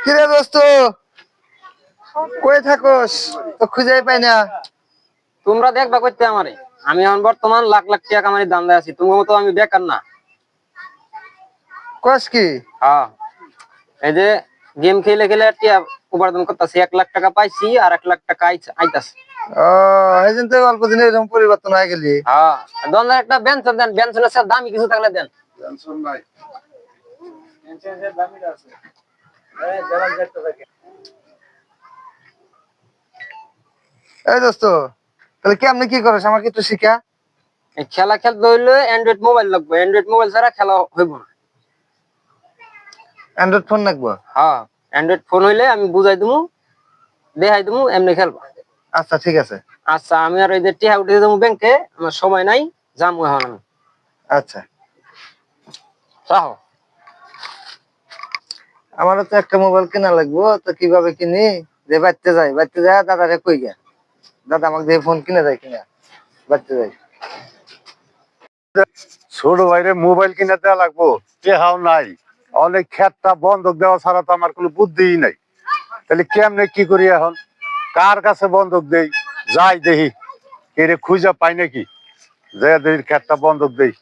কিরে দোস্ত কই থাকোস তো খুঁজেই পাই না। তোমরা দেখবা করতে আমারে, আমি এখন বর্তমান লাখ লাখ টাকা কামানির দাম আছি, তোমার মতো আমি বেকার না। কস কি? হ্যাঁ, এই যে গেম খেলে খেলে টিয়া উপার্জন করতেছি, 1 লাখ টাকা পাইছি আর 1 লাখ টাকা আইতাছে। ও এই জন্য তো অল্প দিনে এরকম পরিবর্তন হয়ে গেলি। হ্যাঁ, দোকানদার একটা বেনসন দেন, বেনসনের সাথে দামি কিছু থাকলে দেন। টেনশন নাই। এই দোস্ত তাহলে কেমনে কি করিস আমাকে একটু শিখা। এই খেলা খেলতে হইলে অ্যান্ড্রয়েড মোবাইল লাগবে, অ্যান্ড্রয়েড মোবাইল ছাড়া খেলা হইব না। অ্যান্ড্রয়েড ফোন লাগবে? হ্যাঁ, অ্যান্ড্রয়েড ফোন হইলে আমি বুঝাই দিমু, দেখাই দিমু, এমনি খেলবা। আচ্ছা ঠিক আছে। আচ্ছা, আমি আর ওই যে টিহা উঠে দেবো ব্যাংকে, আমার সময় নাই, যাবো এখন আমি। আচ্ছা চাও আমারও তো একটা মোবাইল কেনা লাগবো, তো কিভাবে কিনি? যে বাড়তে যাই দাদারে কই গে, দাদা আমাকে দিয়ে ফোন কিনে দেয় কিনা, বাড়তে যাই। ছোট ভাইরে মোবাইল কিনে দেওয়া লাগবো, টেহাও নাই, অনেক ক্ষেতটা বন্ধক দেওয়া ছাড়া তো আমার কোনো বুদ্ধিই নাই। তাহলে কেমনে কি করি এখন, কার কাছে বন্ধক দেই? যাই দেখি কে খুঁজে পাই নাকি, যে দেখি ক্ষেতটা বন্ধক দেই।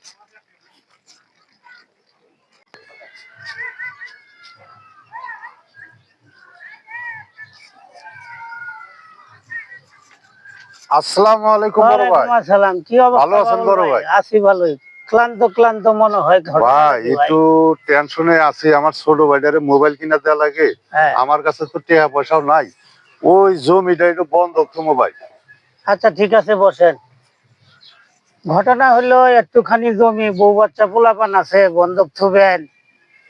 আসসালামু আলাইকুম বড় ভাই। আসসালাম, কি অবস্থা? ভালো আছেন বড় ভাই? আছি ভালোই, ক্লান্ত ক্লান্ত মনে হয়। ভাই একটু টেনশনে আছি, আমার ছোট ভাইটারে মোবাইল কিনে দেওয়া লাগে। আমার কাছে তো টাকা পয়সাও নাই, ওই জমিটা একটু বন্ধক তো মোবাইল। আচ্ছা ঠিক আছে, বসেন। ঘটনা হলো একটুখানি জমি, বউ বাচ্চা পোলাপান আছে, বন্ধক থুবেন,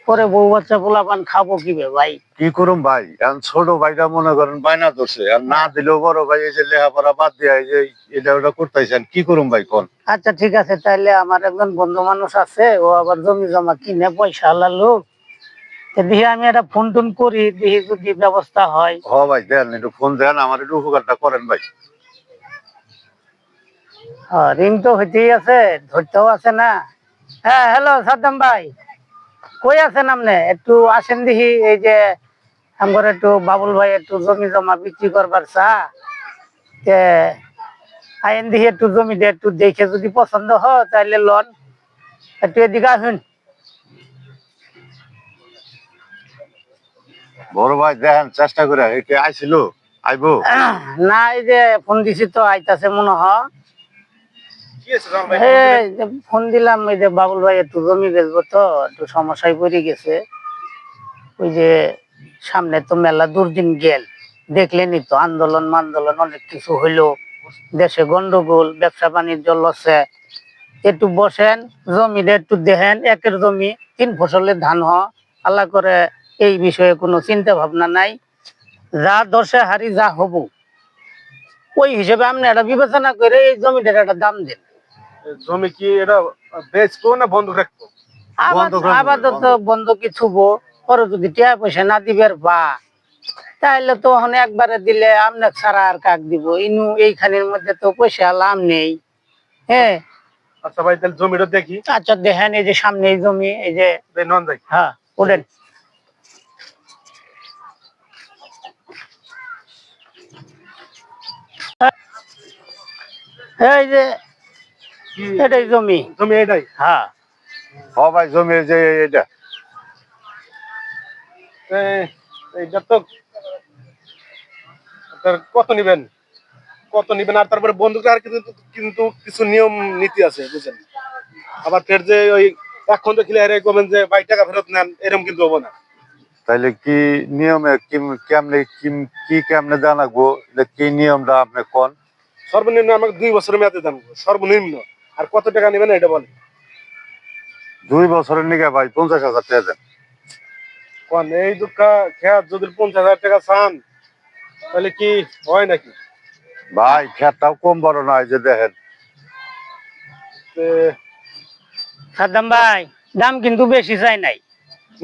পরে বউ বাচ্চা পোলাপান খাবো কিবে ভাই? কি করুম ভাই, এখন ছোট ভাইটা মনে করেন বায়না ধরছে, আর না দিলেও বড় ভাই এই যে লেখাপড়া বাদ দিয়ে এই যে এটা ওটা করতেছেন, কি করুম ভাই কোন? আচ্ছা ঠিক আছে, তাইলে আমার একজন বন্ধু মানুষ আছে, ও আবার জমি জমা কিনে পয়সা আলা লোক, দেখি আমি একটা ফোন টোন করি, দেখি যদি ব্যবস্থা হয়। হ ভাই দেন, একটু ফোন দেন, আমার একটু উপকারটা করেন ভাই। রিং তো হইতেই আছে, ধরতেও আছে না। হ্যাঁ হ্যালো সাদ্দাম ভাই, কই আছেন আপনি? একটু আসেন দেখি, এই যে আমার একটু বাবুল ভাই একটু জমি জমা বিক্রি করবার চা, আইন দেখি একটু জমিটা একটু দেখে যদি পছন্দ হয় তাহলে লন, একটু এদিকে আসুন। বড় ভাই দেখেন চেষ্টা করে, একে আইছিল আইবো না, এই যে ফোন দিছি তো আইতাছে মনে হয়। ফোন দিলাম, এই যে বাবুল ভাই একটু জমি বেচবো, তো একটু সমস্যায় পড়ে গেছে। ওই যে সামনে তো মেলা দুর্দিন গেল, দেখলেনি তো, আন্দোলন মান্দোলন অনেক কিছু হইলো, দেশে গন্ডগোল, ব্যবসা বাণিজ্য লসে। একটু বসেন, জমিটা একটু দেখেন, একের জমি 3 ফসলের ধান আল্লাহ করে, এই বিষয়ে কোনো চিন্তা ভাবনা নাই। যা দশে হারি যা হব ওই হিসেবে আপনি একটা বিবেচনা করে এই জমিটার একটা দাম দেন। জমি কি এটা বেচবো না বন্ধক রাখবো? আপাতত বন্ধকি থুবো, পরে যদি টাকা পয়সা না দিবের বা, তাহলে তো এখন একবারে দিলে আপনার ছাড়া আর কাক দিব, ইনু এইখানের মধ্যে তো পয়সা লাভ নেই। হ্যাঁ আচ্ছা ভাই, তাহলে জমিটা দেখি। আচ্ছা দেখেন, এই যে সামনে এই জমি, এই যে নন যাই। হ্যাঁ ওঠেন। এই যে এটাই জমি। জমি এটাই? হ্যাঁ হ ভাই, জমি যে এটা। এইটা তো কত নিবেন? কত নিবেন? আর তারপরে বন্ধুকে আর কিন্তু কিন্তু কিছু নিয়ম নীতি আছে বুঝছেন। আবার ফের যে ওই এখন তো ক্লিয়ার করবেন যে ভাই টাকা ফেরত নেন, এরকম কিন্তু হবো না। তাইলে কি নিয়মে কেমনে কি কেমনে জানাবো, কি নিয়মটা আপনি কোন? সর্বনিম্ন আমাকে 2 বছরের মেয়াদে দেন, সর্বনিম্ন। আর কত টাকা নেবেন এটা বলেন। 2 বছরের নিকে ভাই 50,000 টাকা দেন। কোন এই দুঃখা খেয়ার যদি 50,000 টাকা চান তাহলে কি হয় নাকি ভাই? খেতটাও কম বড় নয়, যে দেখেন। সাদ্দাম ভাই, দাম কিন্তু বেশি চাই নাই,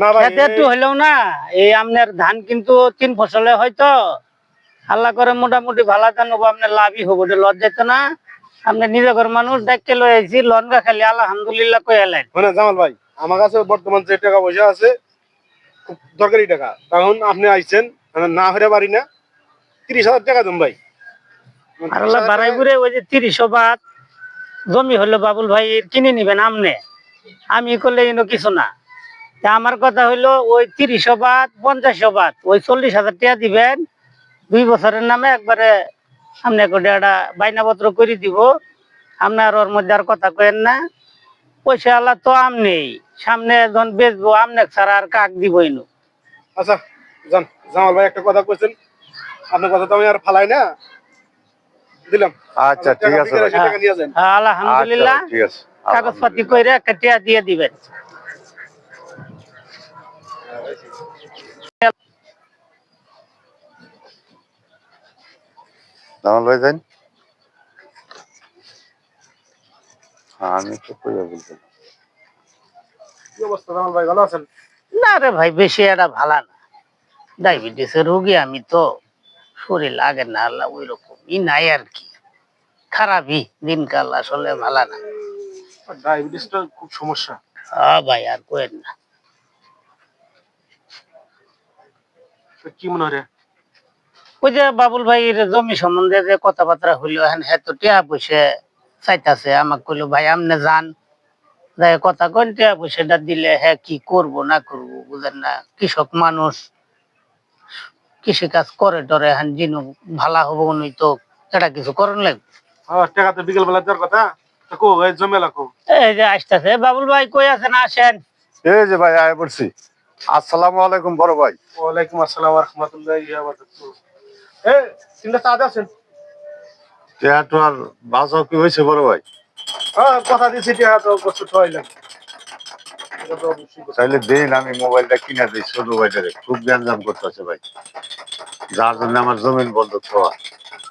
না ভাই একটু হইলেও না। এই আপনার ধান কিন্তু 3 ফসলে হয়তো, আল্লাহ করে মোটামুটি ভালো ধান হবো, আপনার লাভই হবো, লস যেত না। আপনি নিজের মানুষ দেখতে লই আইছি লনগা খালি আলহামদুলিল্লাহ কই এলেন। মানে জামাল ভাই আমার কাছে বর্তমান যে টাকা পয়সা আছে খুব দরকারি টাকা, তখন আপনি আইছেন মানে না হইতে পারি না, 30,000 টাকা দেন ভাই। আর আল্লাহ বাড়াই ঘুরে ওই যে 300 বাত জমি হলো বাবুল ভাই কিনে নিবেন আমনে, আমি করলে ইনো কিছু না। তা আমার কথা হইলো ওই 300 বাত 50 বাত ওই 40,000 টাকা দিবেন 2 বছরের নামে একবারে আপনি একটা বাইনাপত্র করে দিব। আপনার ওর মধ্যে আর কথা কেন না, পয়সা আল্লাহ তো আম নেই, সামনে যখন বেচবো আমনে ছাড়া আর কাক দিব ইনু। আচ্ছা জান, জামাল ভাই একটা কথা কইছেন, আপনার কথা তো আমি আর ফালাই না, দিলাম। আচ্ছা ঠিক আছে ভাই। টাকা নিয়ে যান। হ্যাঁ, আলহামদুলিল্লাহ আচ্ছা, ঠিক আছে। কাগজপাতি কইরে একটা টাকা দিয়ে দিবেন। জামাল ভাই যান। আমি তো কইয়া বলতে কি অবস্থা জামাল ভাই, ভালো আছেন? না রে ভাই, বেশি এটা ভালো না, ডায়াবেটিসের রোগী আমি তো, শরীর লাগে না আল্লাহ ওই রকমই নাই আর কি, খারাপই দিনকাল আসলে ভালো না। ডায়াবেটিসটা খুব সমস্যা। হ্যাঁ ভাই, আর কোয়েন না। তো কি মনে হয়? ওই যে বাবুল ভাইয়ের জমি সম্বন্ধে যে কথাবার্তা হইলো, হ্যাঁ তো টিয়া পয়সা চাইতাছে, আমাকে কইলো ভাই আমনে যান, যাই কথা কন টিয়া পয়সাটা দিলে হ্যাঁ কি করব না করব বুঝেন না, কৃষক মানুষ কৃষি কাজ করে টরে হ্যাঁ জিনু ভালা হবো উনি তো এটা কিছু করন লাগবে। হ্যাঁ, টাকা তো বিকেল বেলা দেওয়ার কথা, তো কো এই জমেলা কো? এই যে আসতেছে বাবুল ভাই, কই আছেন আসেন। এই যে ভাই আয় পড়ছি। আসসালামু আলাইকুম বড় ভাই। ওয়ালাইকুম আসসালাম ওয়া রাহমাতুল্লাহি ওয়া বারাকাতুহু। এই তিনটা চা আছেন? টেহাটো আর বাজাও কি হয়েছে বড় ভাই? হ্যাঁ, কথা দিয়েছি টাকা তো বছর ঠয়াইলাম। এটা তো অবশ্যই কথা। তাইলে দিন, আমি মোবাইলটা কিনা দিই ছোট ভাইটারে, খুব গ্যাঞ্জাম করতেছে ভাই, যার জন্য আমার জমিন বন্ধক হওয়া।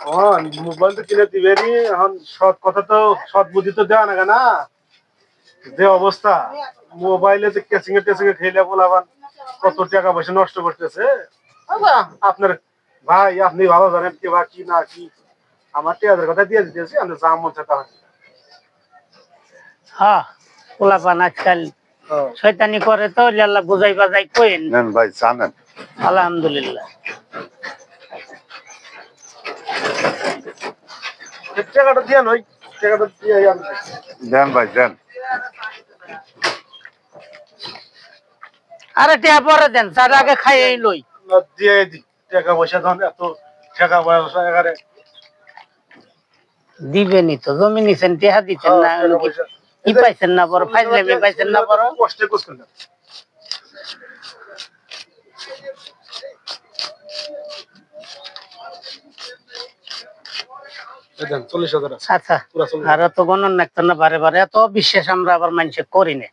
হ্যাঁ, মোবাইল তো কিনে দিবেনি, এখন সৎ কথা তো, সৎ বুদ্ধি তো দেওয়া না না। যে অবস্থা মোবাইলে যে ক্যাচিং এ খেলে বলাবান কত টাকা পয়সা নষ্ট করতেছে। আচ্ছা, আপনার ভাই আপনি ভালো জানেন কি বা কি না কি, আমার টিয়াদের কথা দিয়ে দিতেছি, আমি যা মন চায় তা হয়। হ্যাঁ, পোলাপান আজকাল শয়তানি করে তো, আল্লাহ বুঝাই বাজাই কইন। নেন ভাই জানেন। আলহামদুলিল্লাহ। টাকাটা দিয়ে নয়, টাকাটা দিয়ে আমি দেন ভাই দেন। আরে টিয়া পরে দেন, তার আগে খাইয়ে লই। দিয়ে দিই। টাকা পয়সা ধন এত টাকা পয়সা এগারে দিবেনি তো, জমি নিছেন টিয়া দিচ্ছেন না, টাকা পয়সা কি পাইছেন না বড়, ফাইজলামি পাইছেন না বড়। কষ্টে করছেন না। এই দেন 40,000 আছে। আচ্ছা, পুরা 40,000। আর এত গণন রাখতো না বারে বারে, এত বিশ্বাস আমরা আবার মানুষে করি না।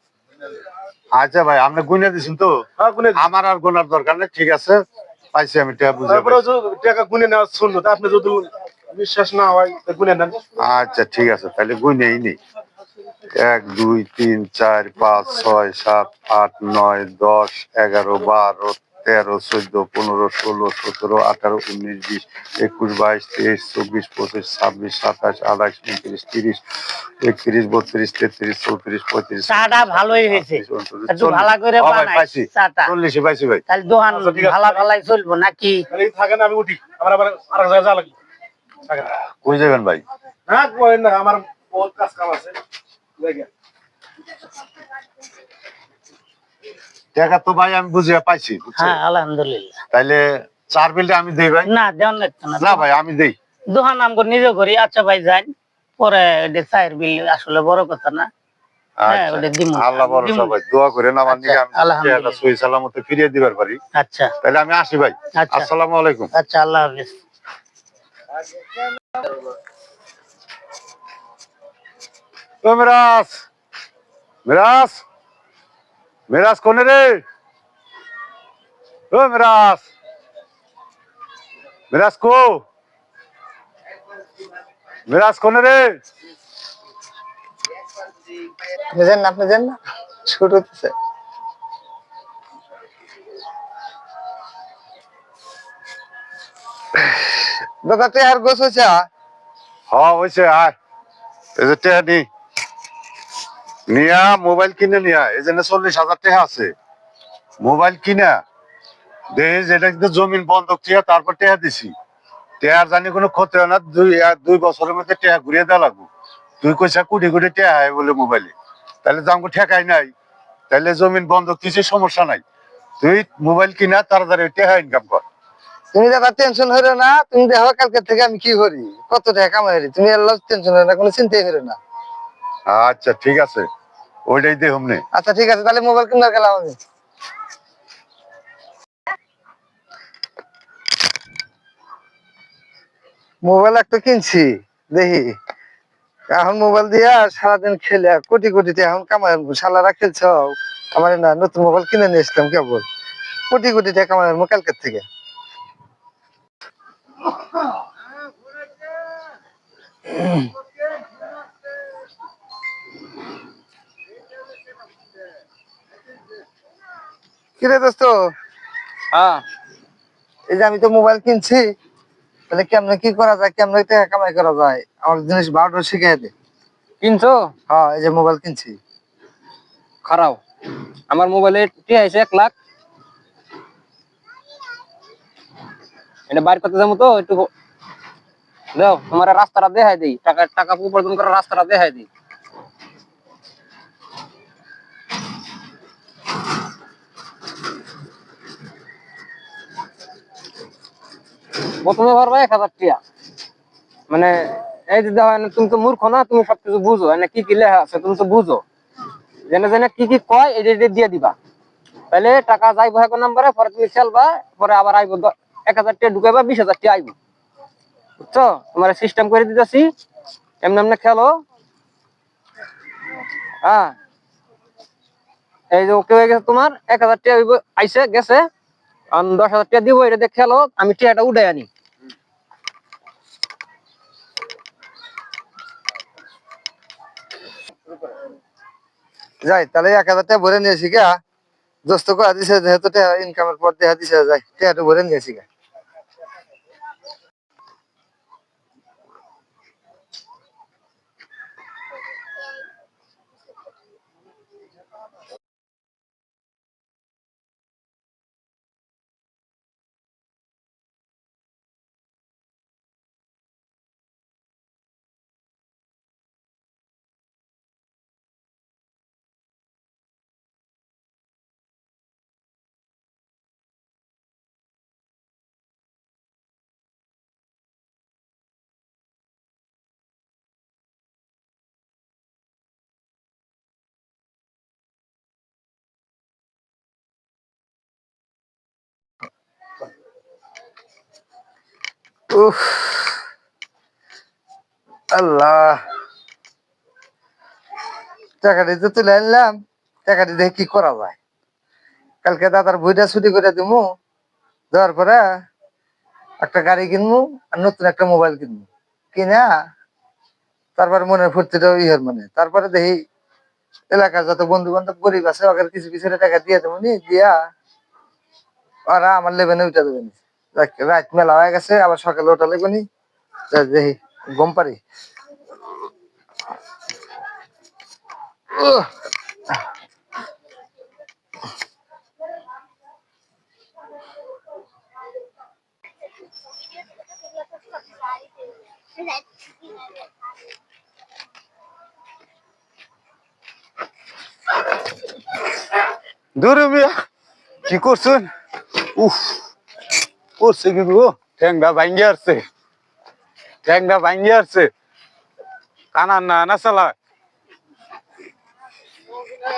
আচ্ছা ভাই, আপনি গুনে দিছেন তো? হ্যাঁ, গুনে দিই। আমার আর গোনার দরকার নেই, ঠিক আছে, পাইছি আমি টেহা বুঝে তারপরে পাইছি। টাকা গুনে নেওয়া শুনলো, আপনি যদি বিশ্বাস না হয় তো গুনে নেন। আচ্ছা ঠিক আছে, তাহলে গুনেই নি। 1 2 3 4 5 6 7 8 9 10 11 12 13 14 15 16 17 18 19 20 21 22 23 24 25 26 27 28 29 30 31 32 33 34 35 চাটা ভালোই হয়েছে, একটু ভালো করে বানাই চাটা, 40 পাইছি ভাই। তাহলে দোকান আচ্ছা, ঠিক আছে। ভালা ভালাই চলবো নাকি? তাহলে থাকেন, আমি উঠি, আমার আবার আরেক জায়গায় যাওয়া লাগবে। থাকেন। কই যাবেন ভাই? হ্যাঁ, করেন না, আমার বহুত কাজ কাম আছে। দেখেন। টাকা তো ভাই আমি বুঝিয়া পাইছি, বুঝছেন? হ্যাঁ আলহামদুলিল্লাহ। তাইলে 4 বিলটা আমি দেই ভাই? না দেওয়ান লাগতো না, না ভাই আমি দেই। দোকান আমগো নিজে করি। আচ্ছা ভাই যান, পরে এটা চায়ের বিল আসলে বড় কথা না। হ্যাঁ, আচ্ছা, ওটা দিমু। আল্লাহ ভরসা ভাই, দোয়া করেন আমার আচ্ছা, নিকে, আমি আলহামদুলিল্লাহ। টাকাটা সহি সালামতে ফিরিয়ে দিবার পারি। আচ্ছা তাহলে আমি আসি ভাই। আচ্ছা। আসসালামু আলাইকুম। আচ্ছা, আল্লাহ হাফেজ। ও মিরাজ, মিরাজ, মিরাজ কোনে রে? ও মিরাজ, মিরাজ কো? মিরাজ কোনে রে? আপনি যান না, আপনি যান না, ছোট হতেছে। দাদা টেহার গোছ হয়েছে? হ্যাঁ হইছে, আয় এই যে টেহা নিয়া মোবাইল কিনে নিয়া এই যে 40,000 টাকা আছে মোবাইল কিনা দেহে যেটা কিন্তু জমিন বন্ধক দিয়ে তারপর টেহা দিছি টেহার জানি কোনো ক্ষতি হয় না 2 বছরের মধ্যে টেহা ঘুরিয়ে দেওয়া লাগবো তুই কইছা কোটি কোটি টেহা হয় বলে মোবাইলে তাহলে তো আমাকে ঠেকাই নাই তাহলে জমিন বন্ধক কিছু সমস্যা নাই তুই মোবাইল কিনা তাড়াতাড়ি টেহা ইনকাম কর তুমি দাদা টেনশন হইলো না, তুমি দেখো কালকে থেকে আমি কি করি, কত টাকা কামাই করি, তুমি আল্লাহ টেনশন হইলো না, কোনো চিন্তাই হইলো না। আচ্ছা ঠিক আছে ওইটাই দে হমনে আচ্ছা ঠিক আছে, তাহলে মোবাইল কিনার গেলাম আমি। মোবাইল একটা কিনছি, দেখি এখন মোবাইল দিয়া সারাদিন খেলে কোটি কোটি টাকা এখন কামাই আনবো। শালারা খেলছ আমার না, নতুন মোবাইল কিনে নিয়ে এসলাম কেবল, কোটি কোটি টাকা কামাই আনবো কালকের থেকে। কিরে দোস্ত, হ্যাঁ এই যে আমি তো মোবাইল কিনছি, তাহলে কেমনে কি করা যায়, কেমনে টাকা কামাই করা যায়, আমার জিনিস 12টা শিখাই দে। কিনছো? হ্যাঁ এই যে মোবাইল কিনছি। খারাপ, আমার মোবাইলে টিয়া আছে 1 লাখ, এটা বাইর করতে যাবো তো একটু দাও, তোমার রাস্তাটা দেখাই দিই, টাকা টাকা উপার্জন করার রাস্তাটা দেখাই দিই। প্রথমে ভরবা 1,000 টিয়া, মানে এই যে দেখো তুমি তো মূর্খ না, তুমি সবকিছু বুঝো, এনে কি কি লেখা আছে তুমি তো বুঝো, জেনে জেনে কি কি কয় এটা দিয়ে দিবা, তাহলে টাকা যাইবো এক নম্বরে, পরে তুমি খেলবা, পরে আবার আইবো 1,000 টিয়া ঢুকাইবা, 20,000 টিয়া আইবো, বুঝছো? তোমার সিস্টেম করে দিতেছি, এমনি এমনি খেলো। হ্যাঁ এই যে ওকে হয়ে গেছে তোমার, 1,000 টিয়া আইসে গেছে, 10,000 টিয়া দিব, এটা দিয়ে খেলো, আমি টিয়াটা উঠে আনি। যাই তাহলে 1,000 টাকা ভরে নিয়েছি গা, দোস্ত কয়া দিছে যেহেতু ইনকামের পর দেখা দিছে, যাই টাকাটা ভরে নিয়েছি গা। উফ আল্লাহ, টাকাটি তো তুলে আনলাম, টাকাটি দেখে কি করা যায়। কালকে দাদার বইটা ছুটি করে দিবো, দেওয়ার পরে একটা গাড়ি কিনবো আর নতুন একটা মোবাইল কিনবো, কিনা তারপরে মনের ফুর্তিটা ইহার মানে, তারপরে দেখি এলাকার যত বন্ধু বান্ধব গরিব আছে ওদের কিছু কিছু টাকা দিয়ে দেবো নি, দিয়া ওরা আমার লেবেনে উঠা দেবে নি। রাত মেলা হয়ে গেছে, আবার সকালে ওটা লাগবে নি, দেখি গম পারি। উহ, দূরে মিয়া কি করছেন উফ করছে কি গো ঠ্যাংটা ভাঙ্গি আসছে ঠ্যাংটা ভাঙ্গি আসছে কানা না না চালা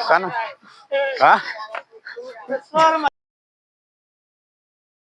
কানা হ্যাঁ